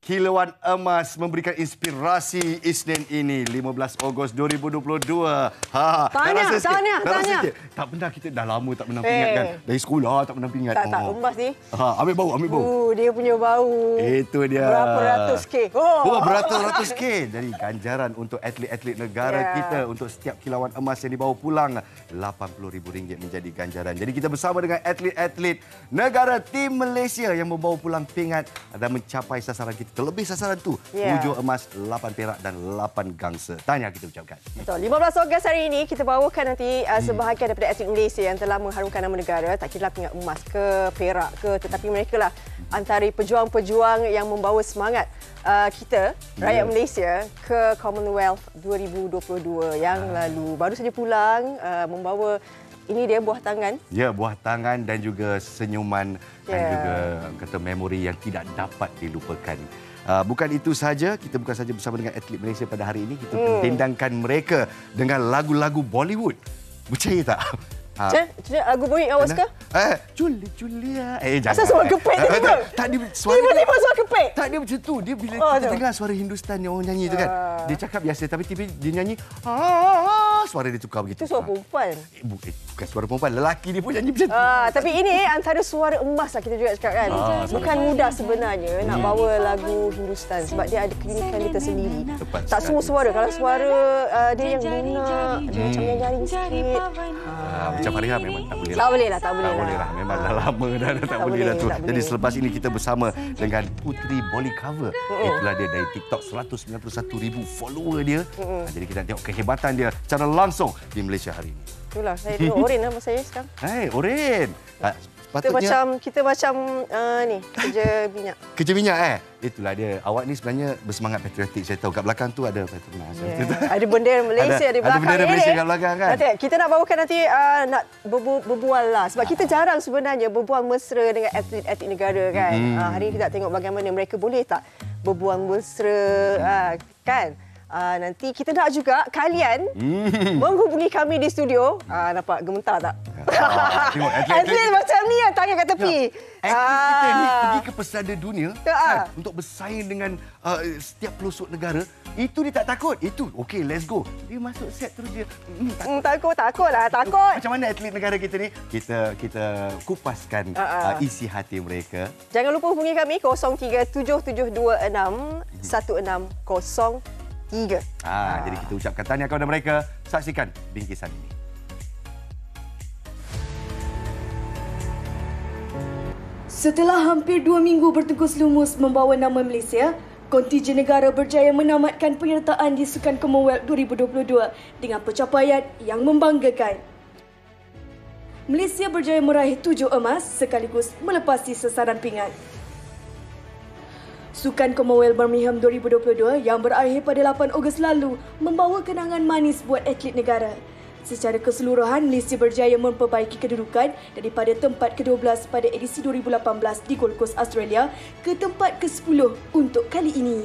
kilauan emas memberikan inspirasi Isnin ini 15 Ogos 2022. Tanya. Tak pernah kita dah lama tak pernah pingat kan. Dari sekolah tak pernah pingat. Tak emas ni. Ambil bau. Dia punya bau. Itu dia. Berapa ratus K. Beratus-ratus K. Jadi ganjaran untuk atlet-atlet negara kita untuk setiap kilauan emas yang dibawa pulang RM80,000 menjadi ganjaran. Jadi kita bersama dengan atlet-atlet negara tim Malaysia yang membawa pulang pingat dan mencapai sasaran kita. Terlebih sasaran tu 7 emas, 8 perak dan 8 gangsa. Tanya kita ucapkan. Betul. 15 Ogos hari ini kita bawakan nanti sebahagian daripada atlet Malaysia yang telah mengharumkan nama negara. Tak kira pingat emas ke perak ke, tetapi mereka lah antara pejuang-pejuang yang membawa semangat kita, rakyat Malaysia, ke Commonwealth 2022 yang lalu. Baru saja pulang membawa ini dia buah tangan. Ya, buah tangan dan juga senyuman dan juga kata memori yang tidak dapat dilupakan. Bukan itu saja, kita bukan saja bersama dengan atlet Malaysia pada hari ini, kita dendangkan mereka dengan lagu-lagu Bollywood. Percaya tak? Lagu Bollywood awak suka? Julia. Jangan. Asal suara kepek tiba-tiba? Tak, dia suara tiba-tiba suara kepek? Tak, dia macam tu. Dia bila kita dengar suara Hindustan yang orang nyanyi tu kan. Dia cakap biasa tapi tiba dia nyanyi suara dia tukar begitu. Itu suara perempuan. Bukan suara perempuan, lelaki dia pun nyanyi macam tu. Tapi ini antara suara emas lah kita juga cakap kan. Bukan mudah sebenarnya nak bawa lagu Hindustan sebab dia ada keunikan dia tersendiri. Tak semua suara. Kalau suara dia yang lunak, dia macam yang nyaring sikit. Macam Fariha memang tak boleh lah. Tak boleh lah. Memang dah lama dah tak boleh lah tu. Jadi selepas ini kita bersama dengan Putri Bolly Cover. Itulah dia dari TikTok 191,000 follower dia. Jadi kita tengok kehebatan dia secara langsung di Malaysia hari ini. Itulah, saya tengok Oren nama saya sekarang. Oren. Kita macam ni, kerja minyak. Kerja minyak Itulah dia. Awak ni sebenarnya bersemangat patriotik. Saya tahu kat belakang tu ada Petronas. Ada bendera Malaysia di belakang. Ada bendera Malaysia kat belakang kan. Nanti, kita nak bawakan nanti nak berbual lah. Sebab kita jarang sebenarnya berbual mesra dengan atlet-atlet negara kan. Hari ini kita nak tengok bagaimana mereka boleh tak berbual mesra kan. Nanti kita nak juga kalian menghubungi kami di studio. Nampak gementar tak? Tengok atlet macam ni yang tangan kat tepi. Atlet kita ni pergi ke pesada dunia untuk bersaing dengan setiap pelosok negara. Itu dia tak takut. Itu, okey, let's go. Dia masuk set terus dia takut. Macam mana atlet negara kita ni? Kita kupaskan isi hati mereka. Jangan lupa hubungi kami 0377261603. Jadi kita ucapkan tahniah kepada mereka. Saksikan bingkisan ini. Setelah hampir 2 minggu bertengkus lumus membawa nama Malaysia, kontijen negara berjaya menamatkan penyertaan di Sukan Commonwealth 2022 dengan pencapaian yang membanggakan. Malaysia berjaya meraih 7 emas sekaligus melepasi sasaran pingat. Sukan Commonwealth Birmingham 2022 yang berakhir pada 8 Ogos lalu membawa kenangan manis buat atlet negara. Secara keseluruhan, Malaysia berjaya memperbaiki kedudukan daripada tempat ke-12 pada edisi 2018 di Gold Coast, Australia ke tempat ke-10 untuk kali ini.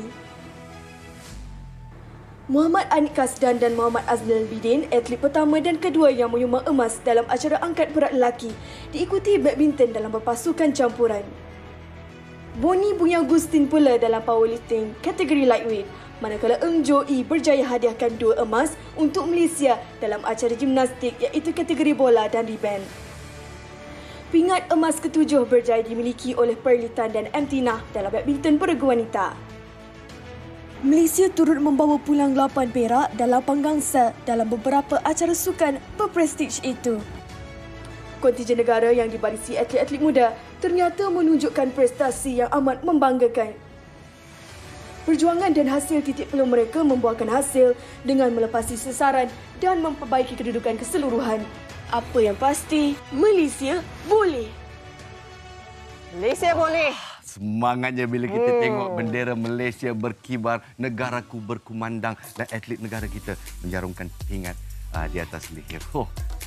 Muhammad Anik Kasdan dan Muhammad Aznil Bidin, atlet pertama dan kedua yang menyumbang emas dalam acara angkat berat lelaki, diikuti badminton dalam berpasukan campuran. Boni Buni Agustin pula dalam powerlifting kategori lightweight, manakala Eng Jo Yi berjaya hadiahkan 2 emas untuk Malaysia dalam acara gimnastik iaitu kategori bola dan rebound. Pingat emas ke-7 berjaya dimiliki oleh Pearly Tan dan Amtina dalam badminton peregu wanita. Malaysia turut membawa pulang 8 perak dan 8 gangsa dalam beberapa acara sukan berprestij itu. Kontijen negara yang dibarisi atlet-atlet muda ternyata menunjukkan prestasi yang amat membanggakan. Perjuangan dan hasil titik peluh mereka membuahkan hasil dengan melepasi sasaran dan memperbaiki kedudukan keseluruhan. Apa yang pasti, Malaysia boleh. Malaysia boleh. Semangatnya bila kita tengok bendera Malaysia berkibar, negaraku berkumandang dan atlet negara kita menjarungkan pingat di atas leher.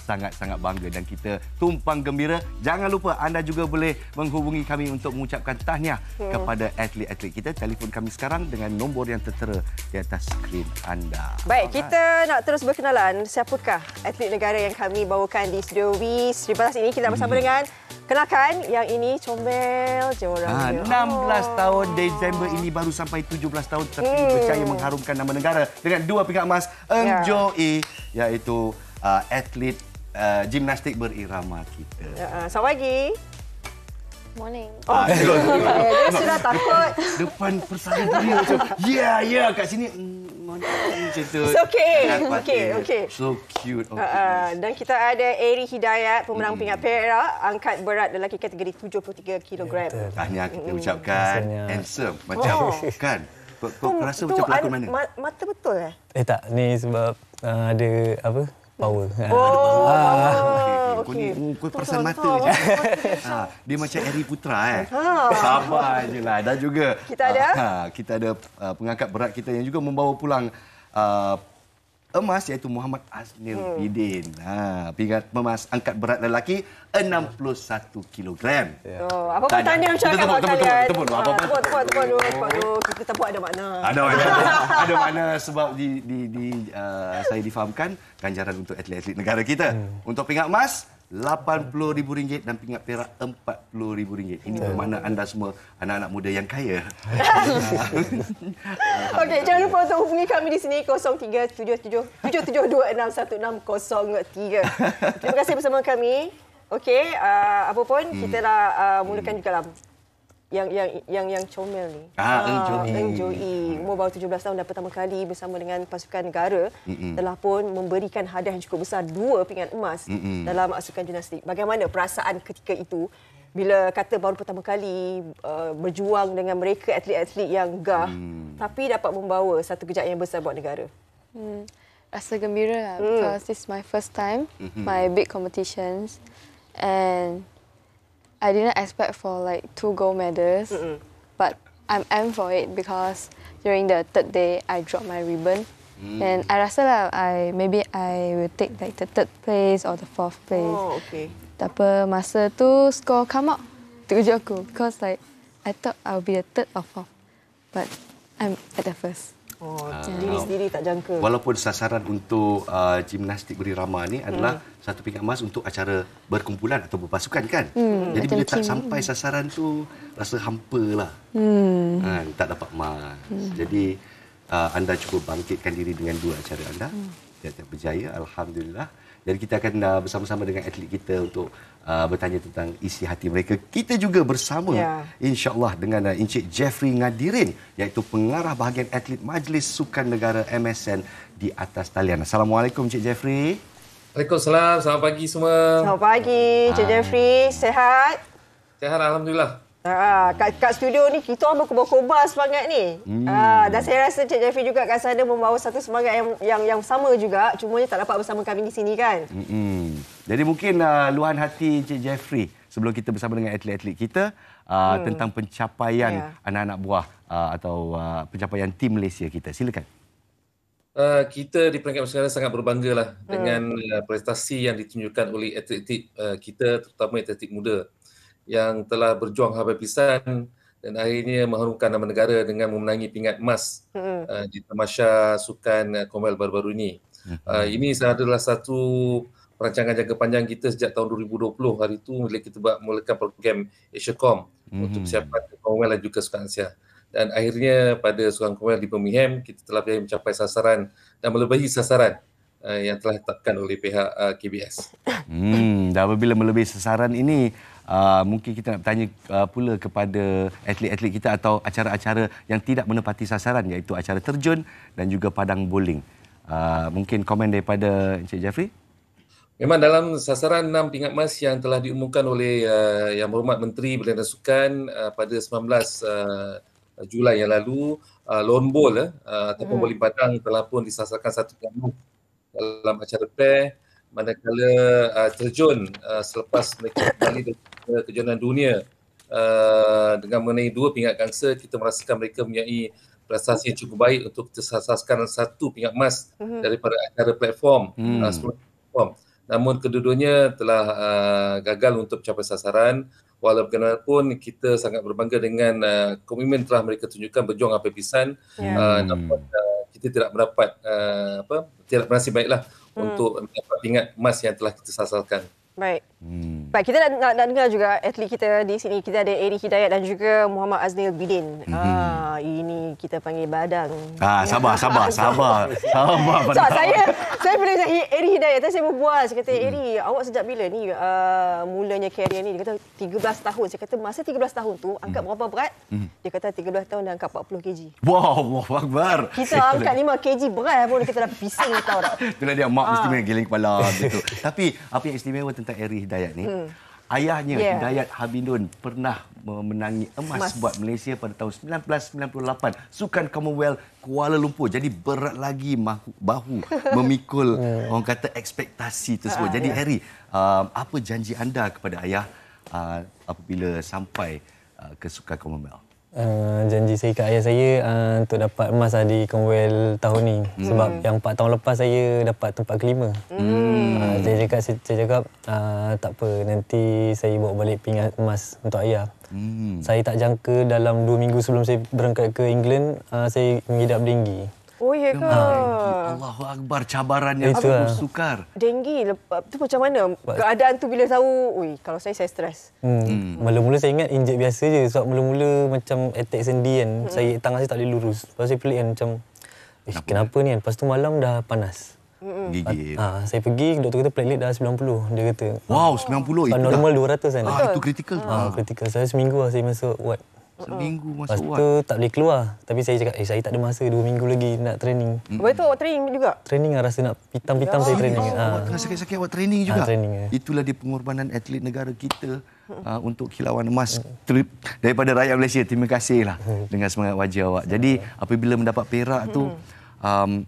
sangat-sangat bangga dan kita tumpang gembira. Jangan lupa anda juga boleh menghubungi kami untuk mengucapkan tahniah kepada atlet-atlet kita. Telefon kami sekarang dengan nombor yang tertera di atas skrin anda. Baik, kita nak terus berkenalan. Siapakah atlet negara yang kami bawakan di studio WIS 13 ini? Kita bersama dengan, kenalkan, yang ini comel je orangnya. 16 tahun Desember ini, baru sampai 17 tahun tapi berjaya mengharumkan nama negara dengan 2 pingat emas. Eng Jo Ee, iaitu atlet gimnastik berirama kita. Selamat pagi. Morning. Dia sudah takut. Depan persada dia macam, ya, kat sini. Macam tu. It's okay. So cute. Dan kita ada Eri Hidayat, pemenang pingat perak angkat berat lelaki kategori 73 kg. Tahniah kita ucapkan. Handsome. Macam, kan? Kau rasa macam pelakon mana? Mata betul Tak, ni sebab ada apa? Power. Kau ni kau perasan mata je. Dia macam Eri Putra Sabar je lah. Dan juga kita ada pengangkat berat kita yang juga membawa pulang emas, iaitu Muhammad Aznil Bidin. Pingat emas angkat berat lelaki 61 kg. Apa pun tanya ucapkan buat kalian. Tepuk. Kita tepuk ada makna. Ada makna sebab saya difahamkan ganjaran untuk atlet-atlet negara kita. Untuk pingat emas RM80,000 dan pingat perak RM40,000. Ini bermakna anda semua anak-anak muda yang kaya. Okey, jangan lupa untuk hubungi kami di sini 0377261603. Terima kasih bersama kami. Okey, apa pun kita dah mulakan juga lah yang comel ni. Eng Jo Ee. Umur baru 17 tahun dan pertama kali bersama dengan pasukan negara telah pun memberikan hadiah yang cukup besar, 2 pingat emas dalam sukan gimnastik. Bagaimana perasaan ketika itu bila kata baru pertama kali berjuang dengan mereka atlet-atlet yang gah tapi dapat membawa satu kejayaan yang besar buat negara? Rasa gembira lah because this is my first time, my big competitions, and I didn't expect for like 2 gold medals, but I'm amped for it because during the 3rd day I dropped my ribbon, and I rasa lah maybe I will take like the 3rd place or the 4th place. Oh, okay. Tapi masa tu score come out, terkejut aku because like I thought I'll be the 3rd or 4th, but I'm at the 1st. Diri sendiri tak jangka. Walaupun sasaran untuk gimnastik berirama ni adalah satu pingat emas untuk acara berkumpulan atau berpasukan, kan? Jadi bila tak sampai sasaran tu, rasa hampa lah. Tak dapat emas. Jadi anda cuba bangkitkan diri dengan 2 acara anda. Tiap-tiap berjaya, alhamdulillah. Jadi kita akan bersama-sama dengan atlet kita untuk bertanya tentang isi hati mereka. Kita juga bersama insya-Allah dengan Encik Jeffrey Ngadirin, iaitu pengarah bahagian atlet Majlis Sukan Negara MSN di atas talian. Assalamualaikum Encik Jeffrey. Waalaikumsalam. Selamat pagi semua. Selamat pagi Encik Jeffrey. Sehat? Sehat, alhamdulillah. Kat studio ni kita orang berkobar-kobar semangat ni. Dan saya rasa Encik Jeffrey juga kat sana membawa satu semangat yang sama juga. Cumanya tak dapat bersama kami di sini, kan? Jadi mungkin luahan hati Encik Jeffrey sebelum kita bersama dengan atlet-atlet kita tentang pencapaian anak-anak buah atau pencapaian tim Malaysia kita. Silakan. Kita di peringkat nasional sangat berbangga lah dengan prestasi yang ditunjukkan oleh atlet kita, terutama atlet muda yang telah berjuang habis-habisan dan akhirnya mengharumkan nama negara dengan memenangi pingat emas di Tamasya Sukan Commonwealth baru-baru ini. Ini adalah satu perancangan jangka panjang kita sejak tahun 2020. Hari itu bila kita mulakan program AsiaCom untuk persiapan Commonwealth dan juga Sukan Asia. Dan akhirnya pada Sukan Commonwealth di Birmingham, kita telah berjaya mencapai sasaran dan melebihi sasaran yang telah ditetapkan oleh pihak KBS. Dan apabila melebihi sasaran ini, mungkin kita nak bertanya pula kepada atlet-atlet kita atau acara-acara yang tidak menepati sasaran, iaitu acara terjun dan juga padang bowling. Mungkin komen daripada Encik Jeffrey? Memang dalam sasaran 6 pingat emas yang telah diumumkan oleh Yang Berhormat Menteri Belia dan Sukan pada 19 Julai yang lalu, lone bowl ataupun bowling padang telah pun disasarkan 1 pingat emas dalam acara pair, manakala terjun selepas mereka kembali dari kejuaraan dunia dengan mengenai 2 pingat gangsa, kita merasakan mereka mempunyai prestasi yang cukup baik untuk tersasarkan 1 pingat emas daripada acara platform, 10 platform. namun kedua-duanya telah gagal untuk mencapai sasaran. Walau bagaimanapun kita sangat berbangga dengan komitmen telah mereka tunjukkan berjuang sampai pisan. Namun kita tidak mendapat tidak bernasib baiklah untuk mendapat pingat emas yang telah kita sasalkan. Baik. Baik, kita nak dengar juga atlet kita di sini. Kita ada Eri Hidayat dan juga Muhammad Aznil Bidin. Ini kita panggil badang. Sabar. So, saya pernah cakap Eri Hidayat. Saya berbual. Saya kata, Eri, awak sejak bila ni mulanya karier ni? Dia kata 13 tahun. Saya kata, masa 13 tahun tu angkat berapa berat? Dia kata 13 tahun dan angkat 40 kg. Wow, Allahu Akbar. Kita angkat 5 kg berat pun kita dah pising tahu tak? Itulah dia, mak mesti geleng kepala gitu. Tapi apa yang istimewa tentang Eri Hidayat ni? Ayahnya Hidayat Habibin pernah memenangi emas buat Malaysia pada tahun 1998 Sukan Commonwealth Kuala Lumpur. Jadi berat lagi bahu memikul orang kata ekspektasi tersebut. Jadi Eri, apa janji anda kepada ayah apabila sampai ke Sukan Commonwealth? Janji saya kat ayah saya untuk dapat emas di Commonwealth tahun ni. Sebab yang 4 tahun lepas saya dapat tempat kelima. Saya cakap tak apa, nanti saya bawa balik pingat emas untuk ayah. Saya tak jangka dalam 2 minggu sebelum saya berangkat ke England, saya mengidap denggi. Oh, ya ke? Allahu Akbar, cabaran yang sukar. Denggi, tu macam mana? Keadaan tu bila tahu, kalau saya stres. Mula-mula saya ingat injek biasa je. Sebab mula-mula macam attack sendi kan. Tangan saya tak boleh lurus. Lepas saya pelik kan macam, kenapa ni kan? Lepas tu malam dah panas. Gigit. Saya pergi, doktor kata platelet dah 90. Dia kata. Wow, 90 itu normal 200 kan. Itu kritikal. Kritikal. Saya seminggu saya masuk ward. Seminggu Lepas masuk tu tak boleh keluar. Tapi saya cakap, saya tak ada masa 2 minggu lagi nak training. Betul, awak training juga? Training lah, rasa nak pitam-pitam saya training. Tengah sakit-sakit awak training juga? Training. Itulah dia pengorbanan atlet negara kita untuk kilauan emas daripada rakyat Malaysia. Terima kasihlah dengan semangat wajah awak. Jadi apabila mendapat perak tu,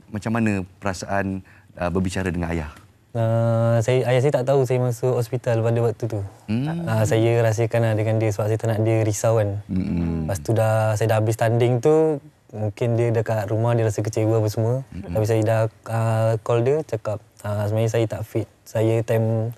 macam mana perasaan berbicara dengan ayah? Ayah saya tak tahu saya masuk hospital pada waktu tu. Saya rahsiakan dengan dia sebab saya tak nak dia risau kan. Lepas tu saya dah habis tanding tu, mungkin dia dekat rumah dia rasa kecewa apa semua. Tapi saya dah call dia cakap sebenarnya saya tak fit. Saya time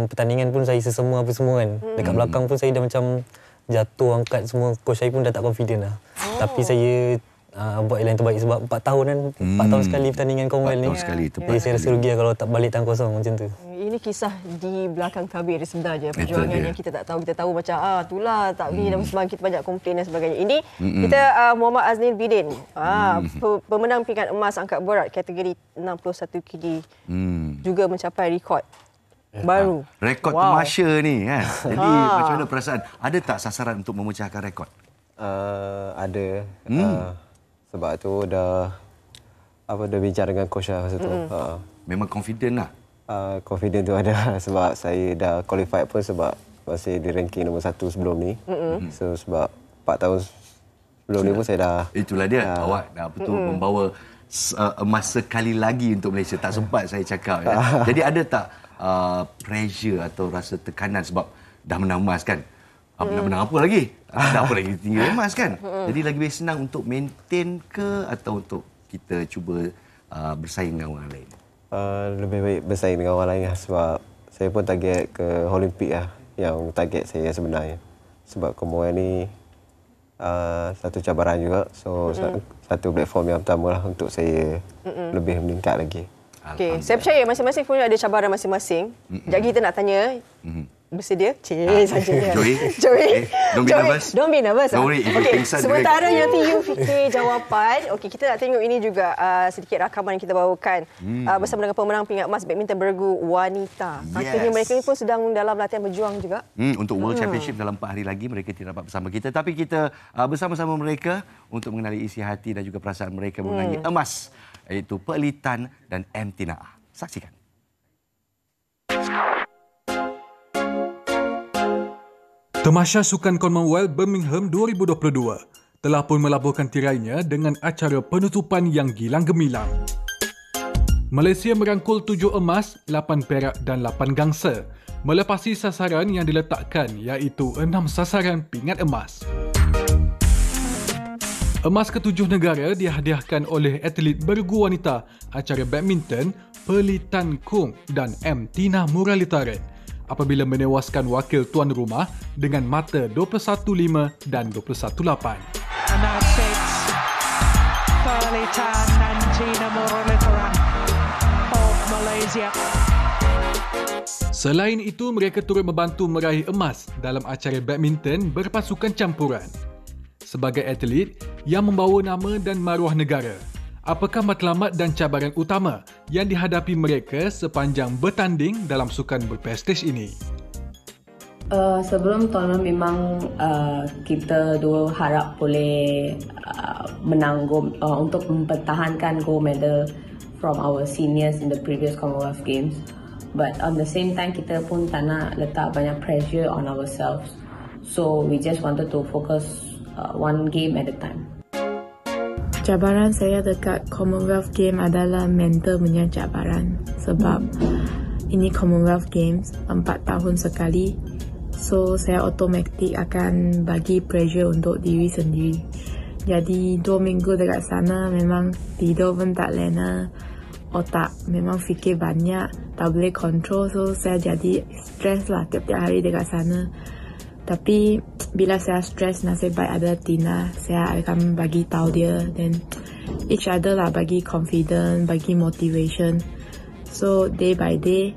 pertandingan pun saya sesemua apa semua kan. Dekat belakang pun saya dah macam jatuh angkat semua. Coach saya pun dah tak confident lah. Tapi saya buat yang terbaik sebab 4 tahun kan. 4 tahun sekali pertandingan Commonwealth ni. 4 tahun sekali. Jadi saya rasa rugi kalau tak balik tangan kosong macam tu. Ini kisah di belakang tabir sebenarnya. Perjuangan yang kita tak tahu. Kita tahu macam itulah tak boleh dan sebagainya. Kita banyak komplain dan sebagainya. Ini kita Muhammad Aznil Bidin. Pemenang pingat emas angkat berat kategori 61 kg. Juga mencapai rekod baru. Rekod Malaysia ni kan. Jadi macam mana perasaan? Ada tak sasaran untuk memecahkan rekod? Ada. Sebab tu dah bincang dengan coach lah masa tu. Memang confident lah? Confident tu ada sebab saya dah qualified pun sebab masih di ranking nombor 1 sebelum ni. So sebab 4 tahun sebelum ni pun saya dah... Itulah dia, awak dah betul membawa emas sekali lagi untuk Malaysia. Tak sempat saya cakap. Ya. Jadi ada tak pressure atau rasa tekanan sebab dah menang emas kan? Nak menang apa lagi? Dah apa lagi tinggi emas kan? Jadi lagi lebih senang untuk maintain ke atau untuk kita cuba bersaing dengan orang lain? Lebih baik bersaing dengan orang lain lah sebab saya pun target ke Olimpik lah yang target saya sebenarnya. Sebab Commonwealth ni satu cabaran juga. So satu platform yang pertama lah untuk saya lebih meningkat lagi. Okay. Saya percaya masing-masing pun ada cabaran masing-masing. Sekejap kita nak tanya. Bersedia? Saja. Joey. Don't be nervous. Don't be nervous. Don't worry. Okay. Sementara nanti you fikir jawapan. Okey, kita nak tengok ini juga sedikit rakaman yang kita bawakan bersama dengan pemenang pingat emas badminton bergu wanita. Akhirnya mereka ni pun sedang dalam latihan berjuang juga. Untuk World Championship dalam 4 hari lagi mereka tidak dapat bersama kita. Tapi kita bersama-sama mereka untuk mengenali isi hati dan juga perasaan mereka mengenai emas, iaitu Pearly Tan dan M. Tina. Saksikan. Tamasya Sukan Commonwealth Birmingham 2022 telah pun melaburkan tirainya dengan acara penutupan yang gilang gemilang. Malaysia merangkul 7 emas, 8 perak dan 8 gangsa, melepasi sasaran yang diletakkan iaitu 6 sasaran pingat emas. Emas ke-7 negara dihadiahkan oleh atlet bergu wanita acara badminton Pearly Tan Kung dan M. Tina Muralitharan apabila menewaskan wakil tuan rumah dengan mata 21-5 dan 21-8. And that's it. Pearly Tan and Tina Muralitharan of Malaysia. Selain itu, mereka turut membantu meraih emas dalam acara badminton berpasukan campuran. Sebagai atlet yang membawa nama dan maruah negara, apakah matlamat dan cabaran utama yang dihadapi mereka sepanjang bertanding dalam sukan berprestij ini? Sebelum tournament memang kita dua harap boleh menang untuk mempertahankan gold medal from our seniors in the previous Commonwealth Games. But on the same time, kita pun tak nak letak banyak pressure on ourselves. So we just wanted to focus one game at a time. Cabaran saya dekat Commonwealth Games adalah mental punya cabaran. Sebab ini Commonwealth Games 4 tahun sekali. So saya automatik akan bagi pressure untuk diri sendiri. Jadi 2 minggu dekat sana memang tidur pun tak lena. Otak memang fikir banyak, tak boleh kontrol, so saya jadi stres lah tiap-tiap hari dekat sana. Tapi bila saya stres, nasib baik ada Tina, saya akan bagi tahu dia, then each other lah bagi confidence, bagi motivation. So day by day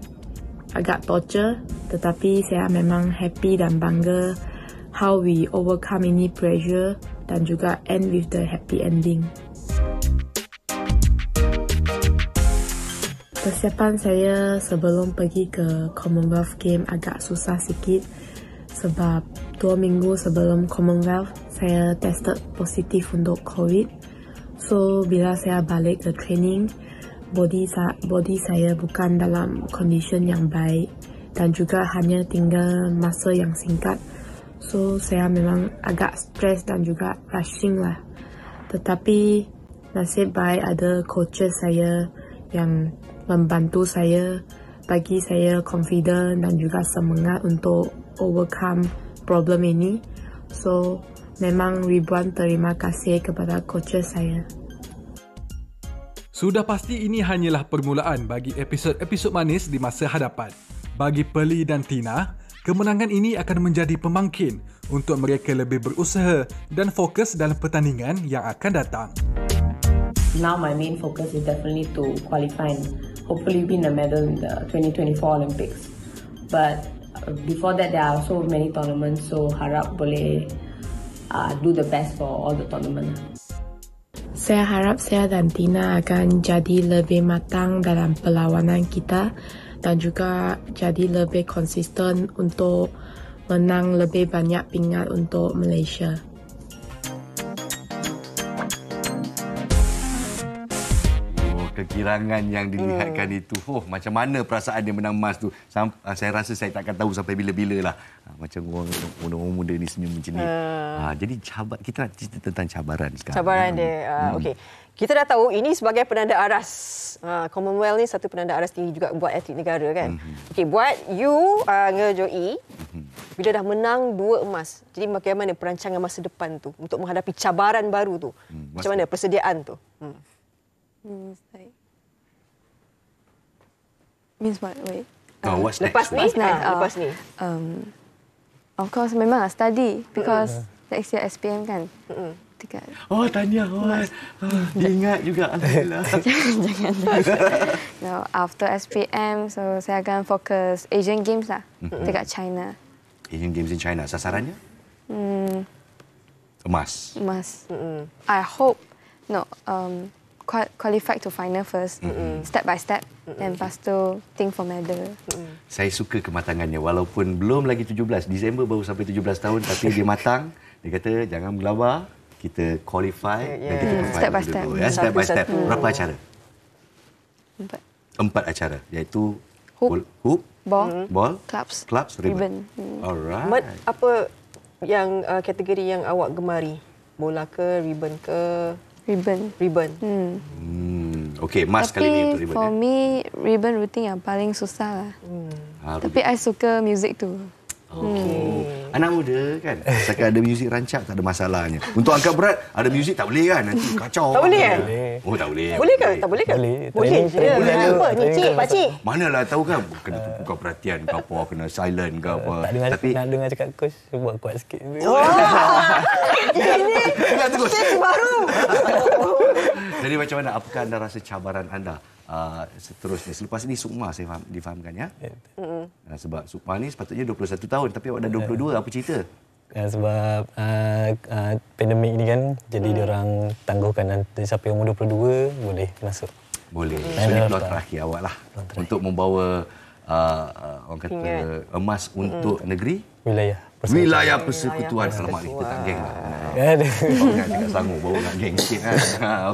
agak torture, tetapi saya memang happy dan bangga how we overcome ini pressure dan juga end with the happy ending. Persiapan saya sebelum pergi ke Commonwealth Game agak susah sikit sebab 2 minggu sebelum Commonwealth saya tested positif untuk COVID. So bila saya balik ke training, body saya bukan dalam condition yang baik dan juga hanya tinggal masa yang singkat. So saya memang agak stres dan juga rushing lah. Tetapi nasib baik ada coaches saya yang membantu saya, bagi saya confident dan juga semangat untuk overcome problem ini. So, memang ribuan terima kasih kepada coaches saya. Sudah pasti ini hanyalah permulaan bagi episod-episod manis di masa hadapan. Bagi Pearly dan Tina, kemenangan ini akan menjadi pemangkin untuk mereka lebih berusaha dan fokus dalam pertandingan yang akan datang. Now my main focus is definitely to qualify and hopefully win a medal in the 2024 Olympics. But before that, there are so many tournaments, so harap boleh do the best for all the tournament. Saya harap saya dan Tina akan jadi lebih matang dalam perlawanan kita dan juga jadi lebih konsisten untuk menang lebih banyak pingat untuk Malaysia. Kekirangan yang dilihatkan itu, macam mana perasaan dia menang emas tu, saya rasa saya takkan tahu sampai bila-bila lah. Macam orang muda ni senyum macam ni. Jadi kita nak cerita tentang cabaran sekarang. Cabaran dia. Okey. Kita dah tahu ini sebagai penanda aras. Commonwealth ni satu penanda aras tinggi juga buat atlet negara kan. Okey, buat you Ngejoi, bila dah menang 2 emas, jadi bagaimana perancangan masa depan tu untuk menghadapi cabaran baru tu? Macam mana persediaan tu? Means what? Wait. What's next? Lepas ni. Of course, memang study because next year SPM kan. Oh, tahniah. Diingat juga. Alhamdulillah. Jangan. No, after SPM, so saya akan fokus Asian Games lah dekat China. Asian Games in China. Sasarannya? Emas. I hope qualified to final first, step by step, and lepas tu think for medal. Saya suka kematangannya, walaupun belum lagi 17, Disember baru sampai 17 tahun, tapi dia matang. Dia kata jangan berlabar, kita qualify dan kita step by step. Step by step. Berapa acara? 4 acara, iaitu hoop, ball, clubs, ribbon. Alright. Apa yang kategori yang awak gemari? Bola ke, ribbon ke? Ribbon. Okey, emas kali ni untuk ribbon. Tapi for me, ribbon routine yang paling susah lah. Tapi I suka music tu. Okay. Anak muda kan. Asalkan ada muzik rancak tak ada masalahnya. Untuk angkat berat ada muzik tak boleh kan. Nanti kacau. Tak boleh kan? Oh tak boleh. Boleh ke? Tak boleh ke? Boleh. Boleh je. Apa ni cik, pak cik? Manalah tahu kan kena tukar perhatian ke apa, kena silent ke apa. Tak dengar, Tapi nak dengar cakap coach, buat kuat sikit. Ini tips baru. jadi macam mana? Apakah anda rasa cabaran anda seterusnya? Selepas ini Sukma saya difahamkan ya. Sebab Sukma ni sepatutnya 21 tahun tapi awak dah 22. Apa cerita? Sebab pandemik ni kan, jadi diorang tangguhkan nanti siapa yang umur 22 boleh masuk. Boleh. So ini peluang terakhir awak lah untuk membawa orang kata emas untuk negeri wilayah persekutuan. Selamat kita tak geng lah. Baru nak cakap sanggup, baru nak geng sikit kan.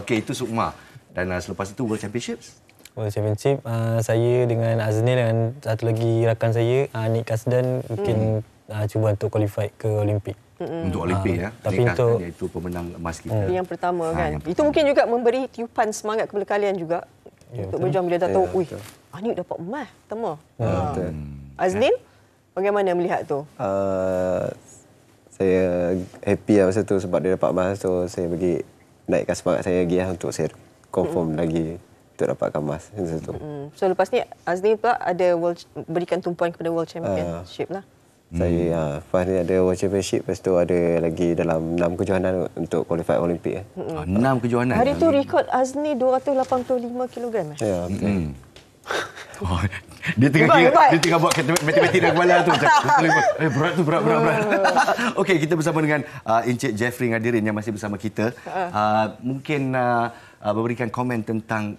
Okey, itu Sukma. Dan selepas itu World Championships? World Championship, saya dengan Aznil dan satu lagi rakan saya, Nick Kasdan, mungkin cuba untuk qualify ke Olimpik. Untuk Olimpik ya. Tapi untuk iaitu pemenang emas kita. Yang pertama kan. Itu mungkin juga memberi tiupan semangat kepada kalian juga. Untuk berjuang bila dah tahu, wih, Anik dapat emas pertama. Aznil, bagaimana melihat tu? Saya happy lah masa tu sebab dia dapat emas. So saya bagi naikkan semangat saya lagi lah untuk saya confirm lagi untuk dapatkan emas masa tu. So lepas ni Aznil pula ada berikan tumpuan kepada World Championship lah. Saya lepas ni ada World Championship, lepas tu ada lagi dalam 6 kejohanan untuk qualify Olimpik. 6 kejohanan? Hari tu rekod Aznil 285 kg. Ya, betul. Oh, dia tengah buat matematik dalam kepala tu. Berat tu, berat. Okey, kita bersama dengan Encik Jeffrey Ngadirin yang masih bersama kita. Mungkin memberikan komen tentang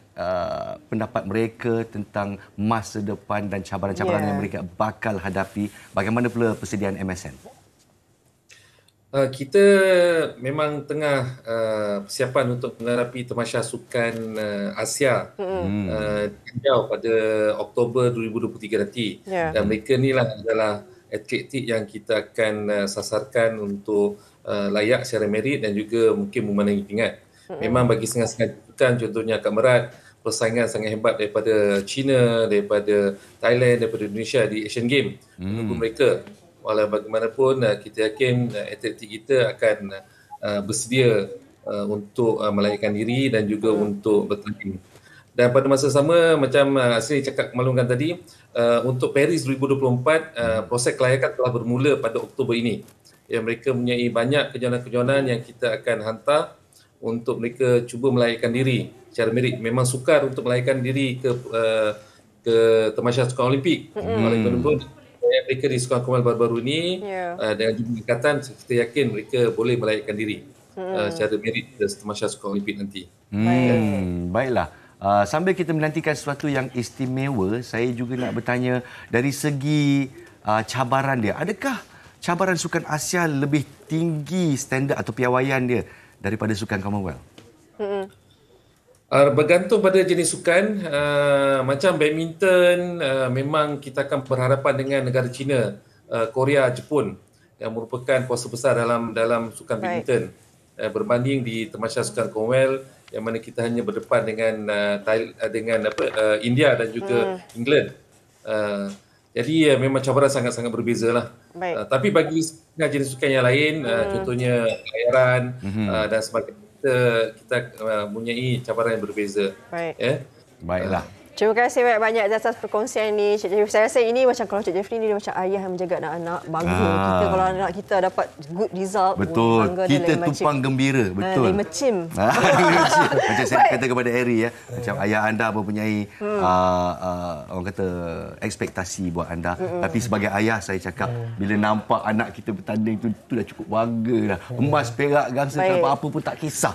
pendapat mereka tentang masa depan dan cabaran-cabaran yang mereka bakal hadapi. Bagaimana pula persediaan MSN? Kita memang tengah persiapan untuk menghadapi Tamasya Sukan Asia jauh pada Oktober 2023 nanti. Dan mereka ni lah adalah atlet yang kita akan sasarkan untuk layak secara merit dan juga mungkin memenangi pingat. Memang bagi setengah-setengah sukan, contohnya Kak Merat, persaingan sangat hebat daripada China, daripada Thailand, daripada Indonesia di Asian Games. Menunggu mereka. Walau bagaimanapun, kita yakin atlet kita akan bersedia untuk melayakkan diri dan juga untuk bertanding. Dan pada masa sama, macam saya cakap maklumkan tadi, untuk Paris 2024, proses kelayakan telah bermula pada Oktober ini. Mereka mempunyai banyak kejohanan-kejohanan yang kita akan hantar untuk mereka cuba melayakkan diri secara merit. Memang sukar untuk melayakkan diri ke Tamasya Sukan Olimpik. Walaupun mereka di Sukan Commonwealth baru-baru ini dengan jumlah ikatan, kita yakin mereka boleh melayakkan diri secara merit ke Tamasya Sukan Olimpik nanti. Baiklah. Sambil kita menantikan sesuatu yang istimewa, saya juga nak bertanya dari segi cabaran dia. Adakah cabaran Sukan Asia lebih tinggi standard atau piawaian dia daripada Sukan Commonwealth? Bergantung pada jenis sukan. Macam badminton, memang kita akan berhadapan dengan negara China, Korea, Jepun yang merupakan kuasa besar dalam sukan badminton. Berbanding di Tamasya Sukan Commonwealth yang mana kita hanya berdepan dengan India dan juga England. Jadi memang cabaran sangat-sangat berbeza lah. Tapi bagi jenis sukan yang lain, contohnya pelayaran dan sebagainya, kita mempunyai cabaran yang berbeza. Baiklah. Terima kasih banyak atas perkongsian ini, Cik Jeffrey. Saya rasa ini macam kalau Cik Jeffrey ni dia macam ayah yang menjaga anak-anak. Bangga kita kalau anak kita dapat good result. Betul. Kita tumpang gembira. Betul. Lima cim. Macam saya kata kepada Harry, macam ayah anda mempunyai orang kata ekspektasi buat anda. Tapi sebagai ayah saya cakap, bila nampak anak kita bertanding tu dah cukup bangga dah. Emas, perak, gangsa, apa-apa pun tak kisah.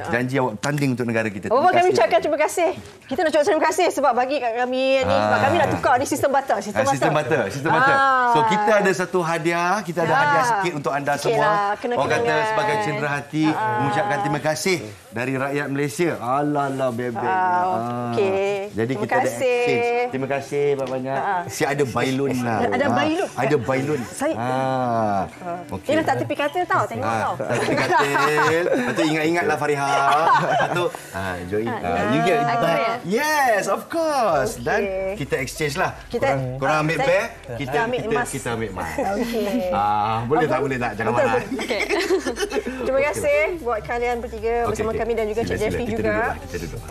Janji awak bertanding untuk negara kita. Kami ucapkan terima kasih. Kita nak ucap terima kasih sebab bagi kat kami ni, sebab kami nak tukar ni sistem barter. Sistem barter. So kita ada satu hadiah, kita ada hadiah sikit untuk anda semua. Orang kata sebagai cendera hati mengucapkan terima kasih dari rakyat Malaysia. Alah bebek. Jadi kita ada exchange. Terima kasih banyak. Si ada bailun lah. Ada bailun. Ada bailun. Ini letak tepi katil tau, tengok tau. Tepi katil. Lepas tu ingat-ingatlah Fariha. Lepas tu join. You get. Yes, of course. course. Dan kita exchange lah. Korang ambil bear, kita ambil emas. Kita ambil emas. Okey. Boleh tak? Boleh tak? Jangan marah. Okay. Terima kasih buat kalian bertiga bersama kami dan juga Cik Jeffrey juga. Kita duduk.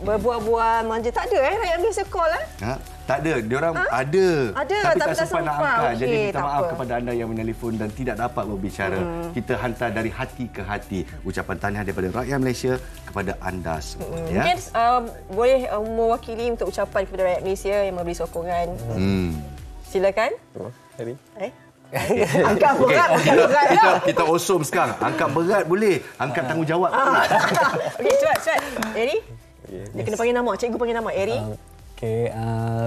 Berbual-bual manja. Tak ada rakyat Malaysia call Tak ada. Diorang ada. Tapi tak sempat nak angkat. Jadi minta maaf kepada anda yang menelefon dan tidak dapat berbicara. Kita hantar dari hati ke hati ucapan tahniah daripada rakyat Malaysia kepada anda semua. Mungkin boleh mewakili untuk ucapan kepada rakyat Malaysia yang memberi sokongan. Silakan. Angkat berat, kita awesome sekarang. Angkat berat boleh, angkat tanggungjawab. Okey, cepat. Eri? Dia kena panggil nama. Cikgu panggil nama. Eri? Okey,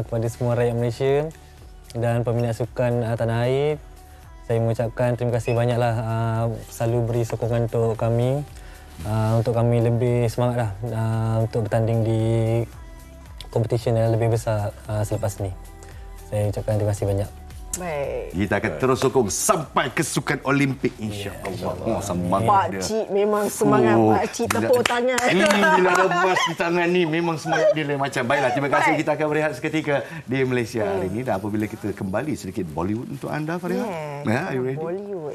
kepada semua rakyat Malaysia dan peminat sukan tanah air, saya mengucapkan terima kasih banyaklah selalu beri sokongan untuk kami lebih semangatlah untuk bertanding di kompetisi yang lebih besar selepas ni. Saya ucapkan terima kasih banyak. Baik. Kita akan terus sokong sampai ke Sukan Olimpik, insya-Allah. Semangat dia. Pakcik memang semangat. Pakcik tepuk tangan. Bila ada emas di tangan ni, memang semangat dia lain macam. Baiklah, terima kasih. Kita akan berehat seketika di Malaysia hari ini. Dan apabila kita kembali sedikit Bollywood untuk anda, Faria. Are you ready? Bollywood.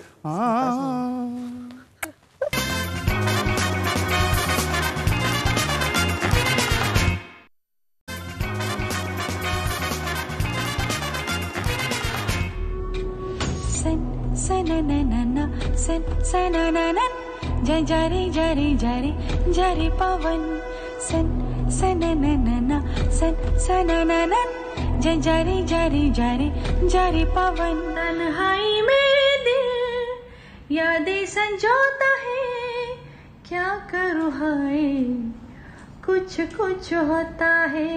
Jari jari jari jari pawan sananana sananana jari jari jari jari pawan तन्हाई में दिल यादें संजोता है क्या करूँ हाय कुछ कुछ होता है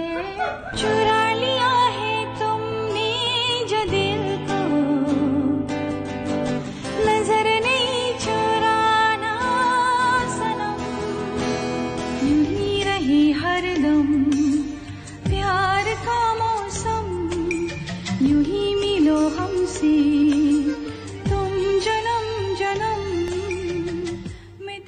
चुरा लिया है तुमने जो दिल को नजर नहीं चुराना सनम यूं ही रही हरदम प्यार का मौसम यूं ही मिलो हमसे तुम जन्म जन्म में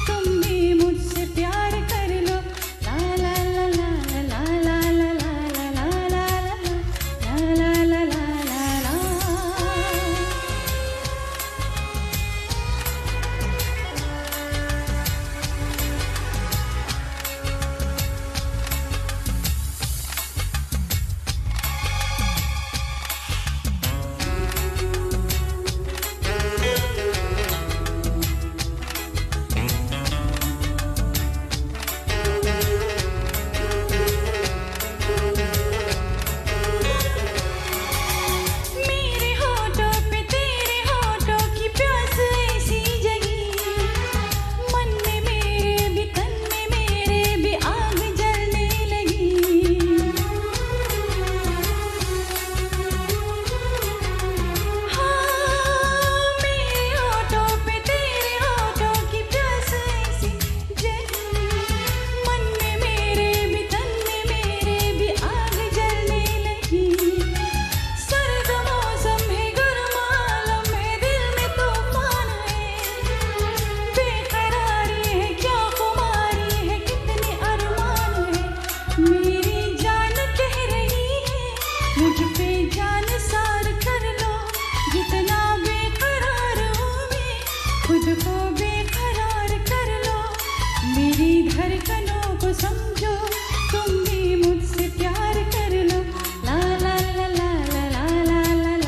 तुम मेरी धड़कनों को समझो तुम भी मुझसे प्यार कर लो ला ला ला ला ला ला ला ला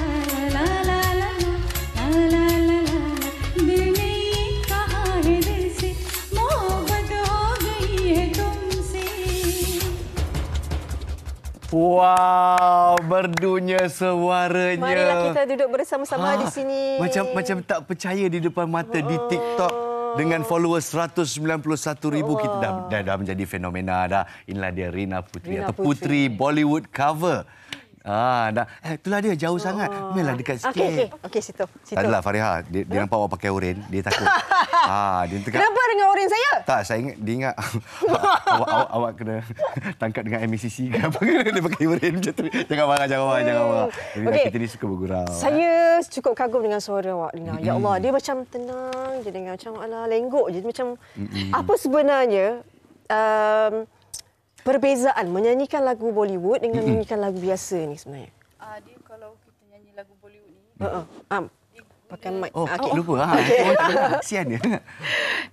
ला ला ला ला ला ला दिल ने ये कहा है दिल से मोहब्बत हो गई है तुमसे. Wow, merdunya suaranya. Marilah kita duduk bersama-sama di sini. Macam tak percaya di depan mata di TikTok. Dengan followers 191,000 kita dah menjadi fenomena dah. Inilah dia Rina Putri atau Putri Bollywood cover. Itulah dia jauh sangat. Memanglah dekat sikit. Okey, situ. Tak adalah Fariha, dia nampak awak pakai oren, dia takut. Dia Kenapa dengan oren saya? Tak, saya ingat dia ingat awak kena tangkap dengan MACC ke apa ke dia pakai oren macam tu. Jangan marah. Jadi kita ni suka bergurau. Saya cukup kagum dengan suara awak, Rina. Ya Allah, dia macam tenang je dengan macam lenggok je macam apa sebenarnya perbezaan menyanyikan lagu Bollywood dengan menyanyikan lagu biasa ni sebenarnya? Dia kalau kita nyanyi lagu Bollywood ni pakai mic. Lupa. Kesian dia.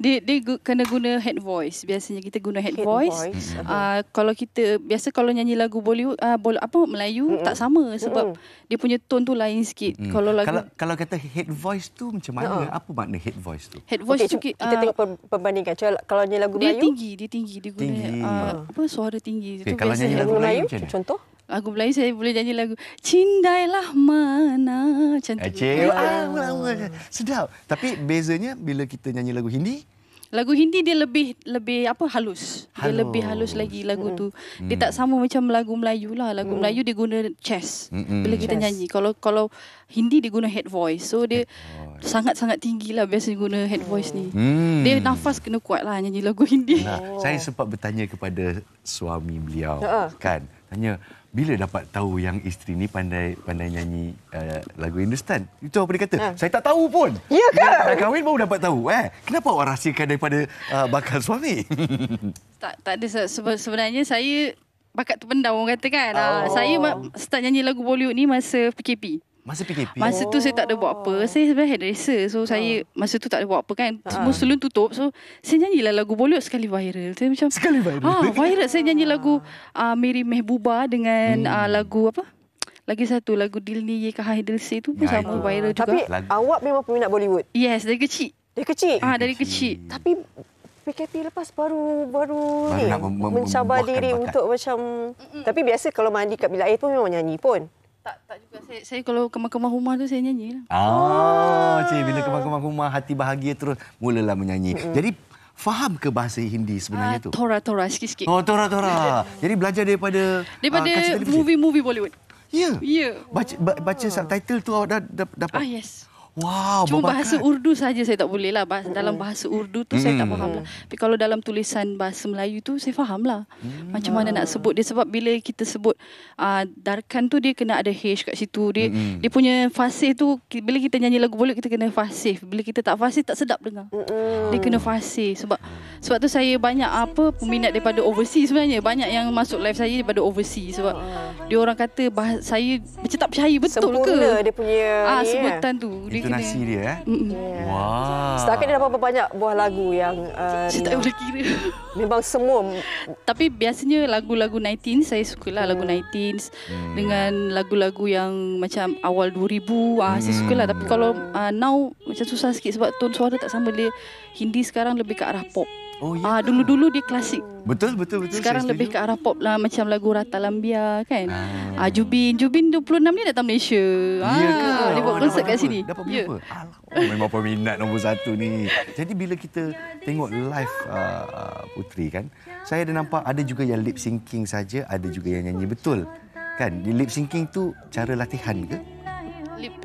Dia kena guna head voice. Biasanya kita guna head voice. Kalau kita biasa kalau nyanyi lagu Bollywood Melayu tak sama sebab dia punya tone tu lain sikit. Kalau kata head voice tu macam mana? Apa makna head voice tu? Head voice tu kita tengok perbandingkan. Kalau nyanyi lagu Melayu dia tinggi. Dia guna suara tinggi. Kalau nyanyi lagu Melayu macam mana? Contoh? Lagu Melayu saya boleh nyanyi lagu Cindailah Mana macam tu. Sedap. Tapi bezanya bila kita nyanyi lagu Hindi? Lagu Hindi dia lebih halus. Dia lebih halus lagi lagu tu. Dia tak sama macam lagu Melayu lah. Lagu Melayu dia guna chest bila kita nyanyi. Kalau Hindi dia guna head voice. So dia sangat-sangat tinggi lah biasanya guna head voice ni. Dia nafas kena kuat lah nyanyi lagu Hindi. Saya sempat bertanya kepada suami beliau kan. Tanya bila dapat tahu yang isteri ni pandai nyanyi lagu Hindustan? Itu apa dia kata? Saya tak tahu pun. Ya ke? Dah kahwin baru dapat tahu. Kenapa awak rahsiakan daripada bakal suami? Tak ada. Sebenarnya saya bakat terpendam orang kata kan. Saya start nyanyi lagu Bollywood ni masa PKP. Masa PKP? Masa tu saya tak ada buat apa. Saya sebenarnya hairdresser. So saya masa tu tak ada buat apa kan. Semua salon tutup. So saya nyanyilah lagu Bollywood sekali viral. Saya macam sekali viral. Viral. Saya nyanyi lagu Meri Mehbooba dengan lagu apa? Lagi satu lagu Dil Ni Ye Kaha Hai Dil Se tu pun sama viral juga. Tapi awak memang peminat Bollywood? Yes, dari kecil. Dari kecil? Dari kecil. Tapi PKP lepas baru ni mencabar diri bakat. Untuk macam tapi biasa kalau mandi kat bilik air pun memang nyanyi pun. Tak juga. Saya kalau kemah-kemah rumah tu saya nyanyi lah. Cik, bila kemah-kemah rumah hati bahagia terus mulalah menyanyi. Jadi faham ke bahasa Hindi sebenarnya tu? Tora sikit-sikit. Tora. Jadi belajar daripada movie Bollywood. Ya. Ya. Baca subtitle tu awak dah dapat. Yes. Wow, cuma bahasa Urdu saja saya tak boleh lah. Dalam bahasa Urdu tu saya tak faham lah. Tapi kalau dalam tulisan bahasa Melayu tu saya faham lah. Macam mana nak sebut dia. Sebab bila kita sebut darkan tu dia kena ada H kat situ. Dia punya fasih tu, bila kita nyanyi lagu Bollywood kita kena fasih. Bila kita tak fasih tak sedap dengar. Dia kena fasih. Sebab tu saya banyak peminat daripada overseas sebenarnya. Banyak yang masuk live saya daripada overseas. Sebab dia orang kata saya macam tak percaya betul sempurna ke. Sempurna dia punya sebutan tu. Intonasi dia Wow. Setakat dia berapa banyak buah lagu yang saya tak boleh kira. Memang semua. Tapi biasanya lagu-lagu 19 saya sukalah lagu 19s dengan lagu-lagu yang macam awal 2000 saya sukalah. Tapi kalau now macam susah sikit sebab tone suara tak sama. Dia Hindi sekarang lebih ke arah pop. Dulu-dulu dia klasik. Betul. Sekarang lebih ke arah pop lah. Macam lagu Rata Lambia kan. Jubin 26 ni datang Malaysia. Dia buat konsert kat sini. Dapat berapa? Memang peminat nombor 1 ni. Jadi bila kita tengok live Putri kan, saya ada nampak ada juga yang lip syncing saja, ada juga yang nyanyi betul. Kan? Di lip syncing tu cara latihan ke?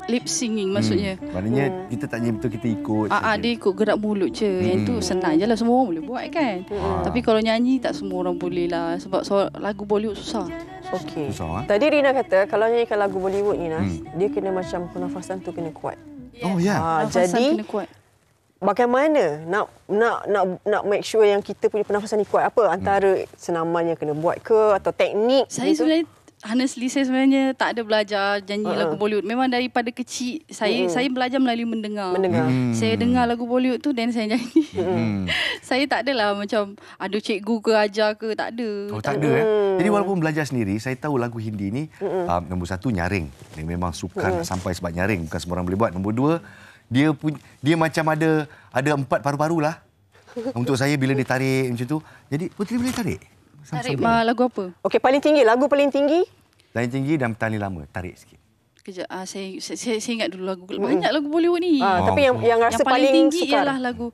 Lip singing maksudnya. Maknanya kita tak nyanyi betul, kita ikut. Dia ikut gerak mulut je. Yang tu senang je lah, semua orang boleh buat kan. Tapi kalau nyanyi tak semua orang boleh lah. Sebab lagu Bollywood susah. Okey. Tadi Rina kata kalau nyanyikan lagu Bollywood ni dia kena macam pernafasan tu kena kuat. Oh ya. Jadi kena kuat. Bagaimana nak make sure yang kita punya pernafasan ni kuat? Apa antara senaman yang kena buat ke atau teknik? Saya sebenarnya honestly saya sebenarnya tak ada belajar janji lagu Bollywood. Memang daripada kecil saya belajar melalui mendengar. Saya dengar lagu Bollywood tu dan saya nyanyi. Saya tak adalah macam ada cikgu ke ajar ke, tak ada. Oh, tak ada Jadi walaupun belajar sendiri, saya tahu lagu Hindi ni nombor satu nyaring. Dia memang sukar nak sampai sebab nyaring, bukan semua orang boleh buat. Nombor dua, dia macam ada 4 paru-paru lah. Untuk saya bila dia tarik macam tu. Jadi Puteri boleh tarik? Tarik lagu apa? Okey, paling tinggi. Lagu paling tinggi? Paling tinggi dan paling lama. Tarik sikit. Kejap, saya ingat dulu lagu. Banyak lagu Bollywood ni. Tapi yang rasa paling tinggi sukar ialah lagu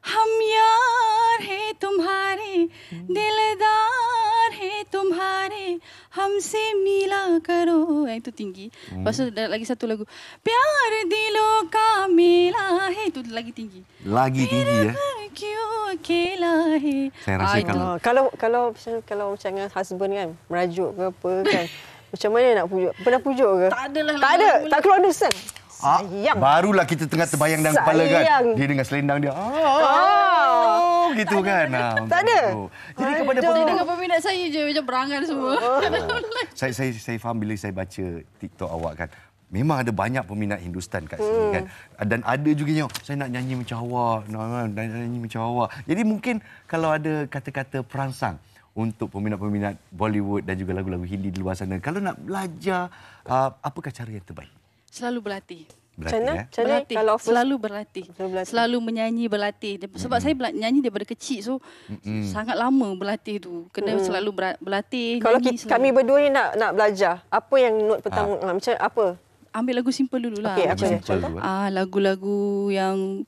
Hum yaar hai tumhare, diledar hai tumhare, हमसे मिला करो. Yang itu tinggi. Lepas tu ada lagi satu lagu प्यार दिलों का मेला है, itu lagi tinggi. Lagi tinggi ya. क्यों अकेला है. Saya rasa kalau macam dengan husband kan, merajuk ke apa kan, macam mana nak pujuk? Pernah pujuk ke? Tak adalah. Tak ada. Tak keluar dusan. Sayang. Barulah kita tengah terbayang dalam kepala kan. Dia dengan selendang dia. Gitu kan. Tak ada. Jadi kepada dengan peminat saya je macam berangan semua. Saya faham bila saya baca TikTok awak kan. Memang ada banyak peminat Hindustan kat sini kan. Dan ada juga yang saya nak nyanyi macam awak, nak nyanyi macam awak. Jadi mungkin kalau ada kata-kata perangsang untuk peminat-peminat Bollywood dan juga lagu-lagu Hindi di luar sana, kalau nak belajar, apakah cara yang terbaik? Selalu berlatih. Berlatih. Kalau selalu berlatih. Selalu menyanyi, berlatih. Sebab saya nyanyi daripada kecil, so sangat lama berlatih tu. Kena selalu berlatih. Kalau kami berdua ni nak belajar, apa yang note pertama? Macam apa? Ambil lagu simple dululah. Okey, apa? Lagu-lagu yang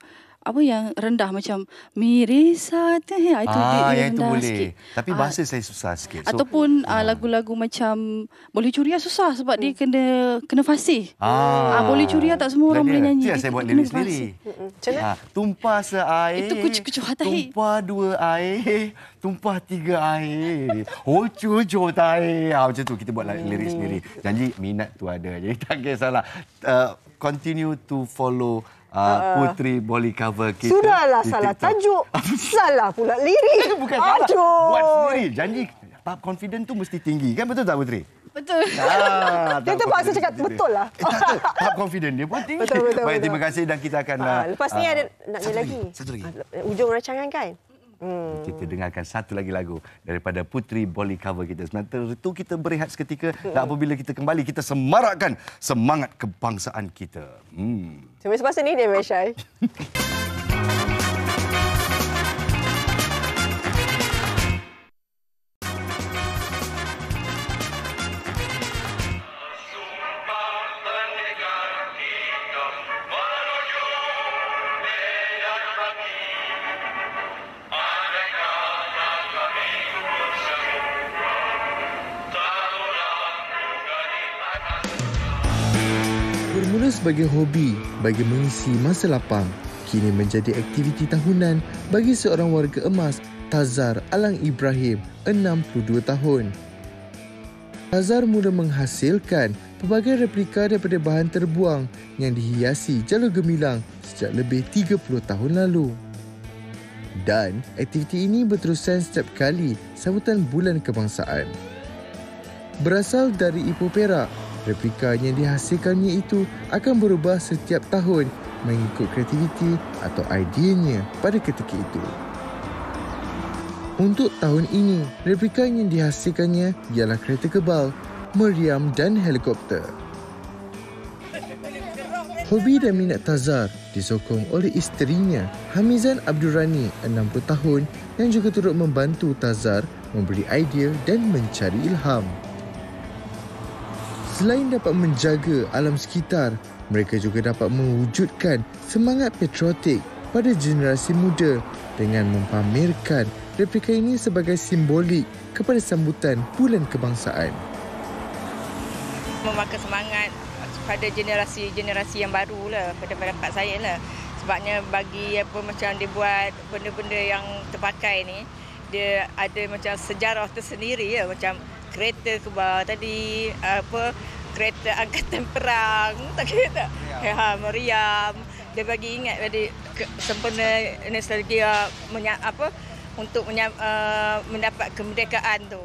yang rendah macam Mere Saath Hai, itu dia itu rendah boleh sikit. Tapi bahasa saya susah sikit. Ataupun lagu-lagu macam Boleh Curia susah sebab dia kena fasih. Boleh Curia tak semua orang boleh nyanyi. Saya buat lirik sendiri. Tumpah seair, itu kucu-kucu hati. Tumpah 2 air, tumpah 3 air, cucu tair. Macam tu kita buat lirik sendiri. Janji minat tu ada. Jadi tak kisahlah. Continue to follow Puteri Bolly Cover kita. Sudahlah salah tajuk. Salah pula lirik. Bukan salah. Buat sendiri. Janji tahap confident tu mesti tinggi. Kan betul tak Puteri? Betul. Dia terpaksa cakap betul lah. Tahap confident dia pun tinggi. Betul. Baik, terima kasih dan kita akan... lepas ni ada lagi. Satu lagi. Ujung rancangan kan? Kita dengarkan satu lagi lagu daripada Puteri Bolly Cover kita. Sementara itu kita berehat seketika dan apabila kita kembali kita semarakkan semangat kebangsaan kita. Semasa ni dia Syai. Bermula sebagai hobi bagi mengisi masa lapang, kini menjadi aktiviti tahunan bagi seorang warga emas, Tazar Alang Ibrahim, 62 tahun. Tazar mula menghasilkan pelbagai replika daripada bahan terbuang yang dihiasi jalur gemilang sejak lebih 30 tahun lalu. Dan aktiviti ini berterusan setiap kali sambutan Bulan Kebangsaan. Berasal dari Ipoh Perak, replika yang dihasilkannya itu akan berubah setiap tahun mengikut kreativiti atau ideanya pada ketika itu. Untuk tahun ini, replika yang dihasilkannya ialah kereta kebal, meriam dan helikopter. Hobi dan minat Tazar disokong oleh isterinya, Hamizan Abdul Rani, 60 tahun yang juga turut membantu Tazar memberi idea dan mencari ilham. Selain dapat menjaga alam sekitar, mereka juga dapat mewujudkan semangat patriotik pada generasi muda dengan mempamerkan replika ini sebagai simbolik kepada sambutan Bulan Kebangsaan. Membakar semangat pada generasi yang baru lah, pada pendapat saya lah. Sebabnya bagi apa macam dia buat benda-benda yang terpakai ni, dia ada macam sejarah tersendiri ya, macam kereta kebal tadi, kereta angkatan perang, tak kira tak? Ya, meriam. Dia bagi ingat tadi sempena nostalgia untuk mendapat kemerdekaan tu.